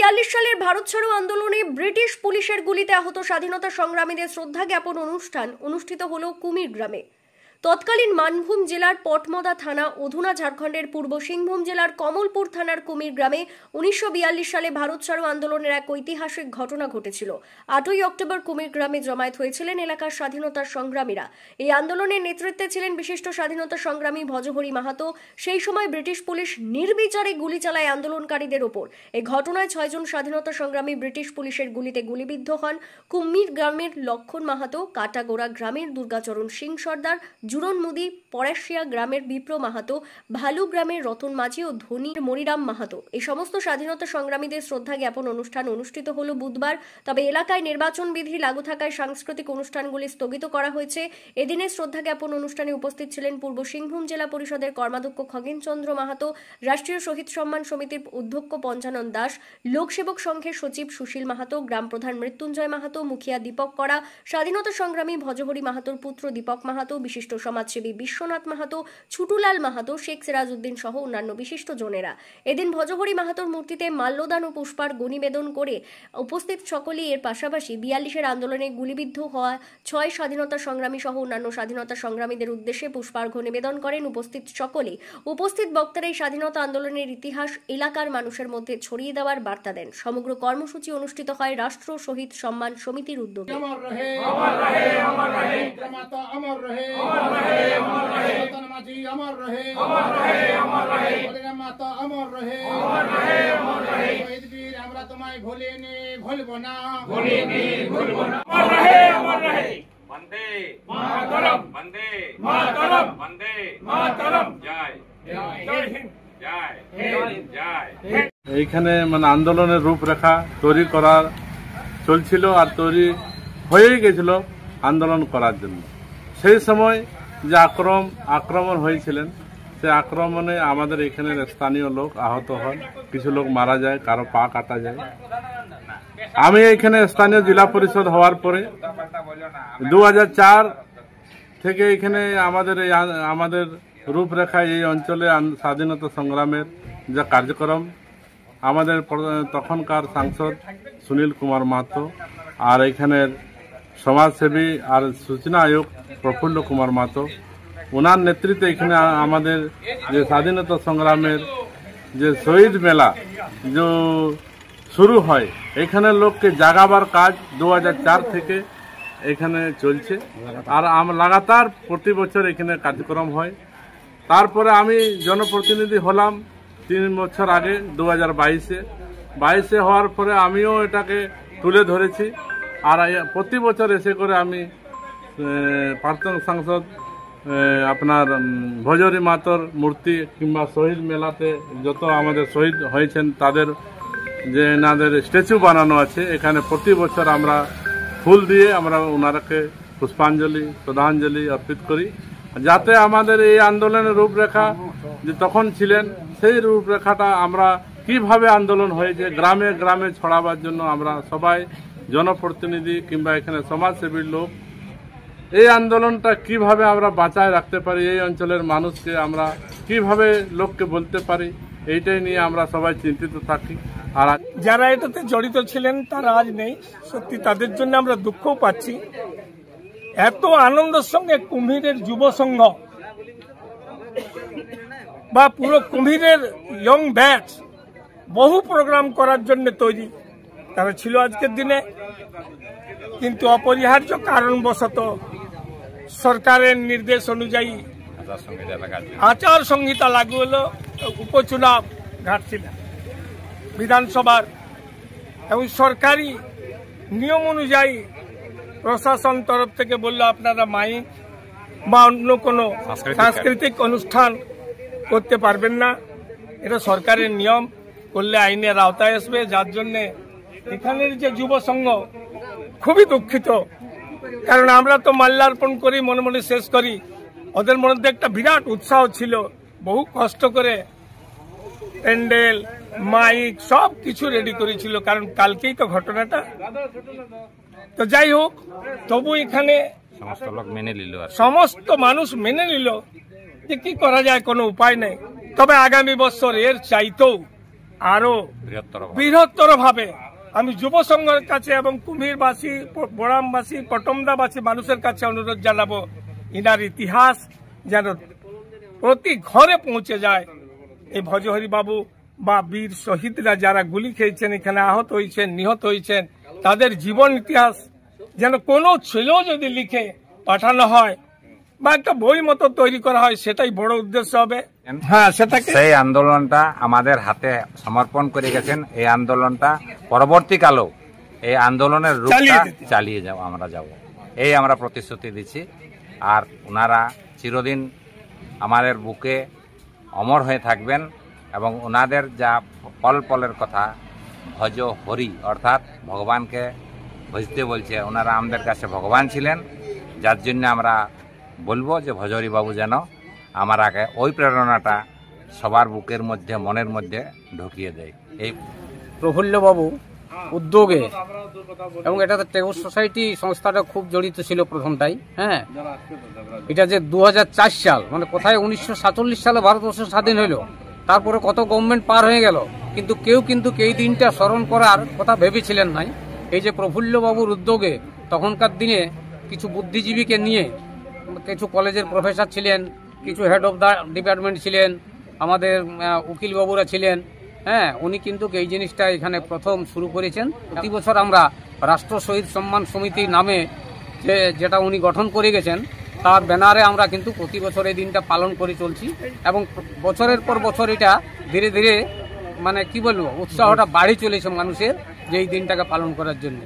1942 সালের ভারত ছাড়ো আন্দোলনে ব্রিটিশ পুলিশের গুলিতে আহত স্বাধীনতা সংগ্রামীদের শ্রদ্ধা জ্ঞাপন অনুষ্ঠান অনুষ্ঠিত হলো কুমির গ্রামে। তৎকালীন মানভূম জেলার পটমদা থানা, অধুনা ঝাড়খণ্ডের পূর্ব সিংভূম জেলার কমলপুর থানার কুমির গ্রামে 1942 সালে ভারত ছাড়ো আন্দোলনের এক ঐতিহাসিক ঘটনা ঘটেছিল। 8ই অক্টোবর কুমির গ্রামে জমায়েত হয়েছিলেন এলাকার স্বাধীনতা সংগ্রামীরা। এই আন্দোলনের নেতৃত্বে ছিলেন বিশিষ্ট স্বাধীনতা সংগ্রামী ভজহরি মাহাতো। সেই সময় ব্রিটিশ পুলিশ নির্বিচারে গুলি চালায় আন্দোলনকারীদের ওপর। এই ঘটনায় 6 জন স্বাধীনতা সংগ্রামী ব্রিটিশ পুলিশের গুলিতে গুলিবিদ্ধ হন। কুমির গ্রামের লক্ষণ মাহাতো, কাটাগোড়া গ্রামের দুর্গাচরণ সিং সর্দার, জুরন মুদি, পরাশিয়া গ্রামের বিপ্র মাহাতো, ভালু গ্রামের রতন মাঝি ও ধনীর মনিরাম মাহাতো। এই সমস্ত স্বাধীনতা সংগ্রামীদের শ্রদ্ধা জ্ঞাপন অনুষ্ঠান অনুষ্ঠিত হলো বুধবার। তবে এলাকায় নির্বাচন বিধি লাগু থাকায় সাংস্কৃতিক অনুষ্ঠানগুলি স্থগিত করা হয়েছে। এদিনে শ্রদ্ধা জ্ঞাপন অনুষ্ঠানে উপস্থিত ছিলেন পূর্ব সিংভূম জেলা পরিষদের কর্মাধ্যক্ষ খগেন চন্দ্র মাহাতো, রাষ্ট্রীয় শহীদ সম্মান সমিতির অধ্যক্ষ পঞ্চানন দাস, লোকসেবক সংঘের সচিব সুশীল মাহাতো, গ্রাম প্রধান মৃত্যুঞ্জয় মাহাতো, মুখিয়া দীপক করা, স্বাধীনতা সংগ্রামী ভজহরি মাহাতোর পুত্র দীপক মাহাতো, বিশিষ্ট সমাজসেবী বিশ্বনাথ মাহাতো, ছুটুলাল মাহাতো, শেখ সিরাজউদ্দিন সহ অন্যান্য বিশিষ্ট জনেরা। এদিন ভজহরি মাহাতোর মূর্তিতে মাল্যদান ও পুষ্পার্ঘ্য নিবেদন করে উপস্থিত সকলেই এর পাশাপাশি 42-এর আন্দোলনে গুলিবিদ্ধ হওয়া 6 স্বাধীনতা সংগ্রামী সহ অন্যান্য স্বাধীনতা সংগ্রামীদের উদ্দেশ্যে পুষ্পার্ঘ্য নিবেদন করেন উপস্থিত সকলেই। উপস্থিত বক্তারা এই স্বাধীনতা আন্দোলনের ইতিহাস এলাকার মানুষের মধ্যে ছড়িয়ে দেওয়ার বার্তা দেন। সমগ্র কর্মসূচি অনুষ্ঠিত হয় রাষ্ট্র শহীদ সম্মান সমিতির উদ্যোগে। এইখানে মানে আন্দোলনের রূপরেখা তৈরি করার চলছিল আর তৈরি হয়েই গেছিল আন্দোলন করার জন্য। সেই সময় যে আক্রমণ হয়েছিলেন, সে আক্রমণে আমাদের এখানের স্থানীয় লোক আহত হন, কিছু লোক মারা যায়, কারো পা কাটা যায়। আমি এখানে স্থানীয় জেলা পরিষদ হওয়ার পরে 2004 থেকে এখানে আমাদের রূপরেখা এই অঞ্চলে স্বাধীনতা সংগ্রামের যে কার্যক্রম, আমাদের তখনকার সাংসদ সুনীল কুমার মাহাতো আর এখানের সমাজসেবী আর সূচনা আয়োগ প্রফুল্ল কুমার মাহাতো, ওনার নেতৃত্বে এখানে আমাদের যে স্বাধীনতা সংগ্রামের যে শহীদ মেলা যে শুরু হয়, এখানে লোককে জাগাবার কাজ 2004 থেকে এখানে চলছে আর লাগাতার প্রতি বছর এখানে কার্যক্রম হয়। তারপরে আমি জনপ্রতিনিধি হলাম 3 বছর আগে 2022-এ হওয়ার পরে আমিও এটাকে তুলে ধরেছি আর প্রতি বছর এসে করে আমি প্রাক্তন সাংসদ আপনার ভজহরি মাহাতোর মূর্তি কিংবা শহীদ মেলাতে যত আমাদের শহীদ হয়েছেন তাদের যে এনাদের স্ট্যাচু বানানো আছে, এখানে প্রতি বছর আমরা ফুল দিয়ে আমরা ওনারাকে পুষ্পাঞ্জলি শ্রদ্ধাঞ্জলি অর্পিত করি, যাতে আমাদের এই আন্দোলনের রূপরেখা যে তখন ছিলেন সেই রূপরেখাটা আমরা কিভাবে আন্দোলন হয়েছে গ্রামে গ্রামে ছড়াবার জন্য আমরা সবাই জনপ্রতিনিধি কিংবা এখানে সমাজসেবীর লোক এই আন্দোলনটা কিভাবে আমরা বাঁচায় রাখতে পারি, এই অঞ্চলের মানুষকে আমরা কিভাবে লোককে বলতে পারি, এইটাই নিয়ে আমরা সবাই চিন্তিত থাকি। আর যারা এটাতে জড়িত ছিলেন তারা আজ নেই, সত্যি তাদের জন্য আমরা দুঃখও পাচ্ছি। এত আনন্দের সঙ্গে কুমিরের যুব সংঘ বা পুরো কুমিরের ইয়ং ব্যাচ বহু প্রোগ্রাম করার জন্য তৈরি তারা ছিল আজকের দিনে, কিন্তু অপরিহার্য কারণবশত সরকারের নির্দেশ অনুযায়ী আচার সংহিতা লাগু হলো। উপচুনাব ঘাটছিল বিধানসভার এবং সরকারি নিয়ম অনুযায়ী প্রশাসন তরফ থেকে বললো আপনারা মাইক বা অন্য কোনো সাংস্কৃতিক অনুষ্ঠান করতে পারবেন না, এটা সরকারের নিয়ম, করলে আইনের আওতায় আসবে। যার জন্যে এখানের যে যুব সংঘ খুবই দুঃখিত, কারণ আমরা তো মাল্যার্পণ করি, মনে মনে শেষ করি। ওদের মধ্যে একটা বিরাট উৎসাহ ছিল, বহু কষ্ট করে প্যান্ডেল মাইক সব কিছু রেডি করেছিল, কারণ কালকেই তো ঘটনাটা। তো যাই হোক, তবু এখানে সমস্ত মানুষ মেনে নিল যে কি করা যায়, কোনো উপায় নেই। তবে আগামী বছর এর চাইতেও আরো বৃহত্তর ভাবে আমি যুব সংঘের কাছে এবং কুমিরবাসী, বোরামবাসী, পটমদাবাসী মানুষের কাছে অনুরোধ জানাবো, ইনার ইতিহাস যেন প্রতি ঘরে পৌঁছে যায়। এই ভজহরি বাবু বা বীর শহীদরা যারা গুলি খেয়েছেন, এখানে আহত হয়েছেন, নিহত হয়েছেন, তাদের জীবন ইতিহাস যেন কোনো ছেলেও যদি লিখে পাঠানো হয় বা একটা বই মতো তৈরি করা হয়, সেটাই বড় উদ্দেশ্য হবে। হ্যাঁ, সেটাকে সেই আন্দোলনটা আমাদের হাতে সমর্পণ করে গেছেন। এই আন্দোলনটা পরবর্তীকালেও এই আন্দোলনের রূপটা চালিয়ে আমরা যাব, এই আমরা প্রতিশ্রুতি দিচ্ছি। আর ওনারা চিরদিন আমাদের বুকে অমর হয়ে থাকবেন এবং ওনাদের যা পল পলের কথা ভজ হরি, অর্থাৎ ভগবানকে ভজতে বলছে, ওনারা আমাদের কাছে ভগবান ছিলেন। যার জন্য আমরা বলবো যে ভজহরি বাবু যেন আমার আগে ওই প্রেরণাটা সবার বুকের মধ্যে, মনের মধ্যে ঢুকিয়ে দেয়। এই প্রফুল্লবাবু উদ্যোগে, এবং এটাতে টেগোর সোসাইটি সংস্থাটা খুব জড়িত ছিল প্রথমটাই। হ্যাঁ, এটা যে 2004 সাল, মানে কোথায় 1947 সালে ভারতবর্ষ স্বাধীন হইল, তারপরে কত গভর্নমেন্ট পার হয়ে গেল, কিন্তু কেউ এই দিনটা স্মরণ করার কথা ভেবেছিলেন নাই। এই যে প্রফুল্লবাবুর উদ্যোগে তখনকার দিনে কিছু বুদ্ধিজীবীকে নিয়ে, কিছু কলেজের প্রফেসর ছিলেন, কিছু হেড অফ দ্য ডিপার্টমেন্ট ছিলেন, আমাদের উকিল বাবুরা ছিলেন। হ্যাঁ, উনি কিন্তু এই জিনিসটা এখানে প্রথম শুরু করেছেন। প্রতি বছর আমরা রাষ্ট্র শহীদ সম্মান সমিতি নামে যেটা উনি গঠন করে গেছেন, তার ব্যানারে আমরা কিন্তু প্রতি বছর এই দিনটা পালন করে চলছি এবং বছরের পর বছর এটা ধীরে ধীরে, মানে কি বলবো, উৎসাহটা বাড়ে চলেছে মানুষের যে এই দিনটাকে পালন করার জন্য।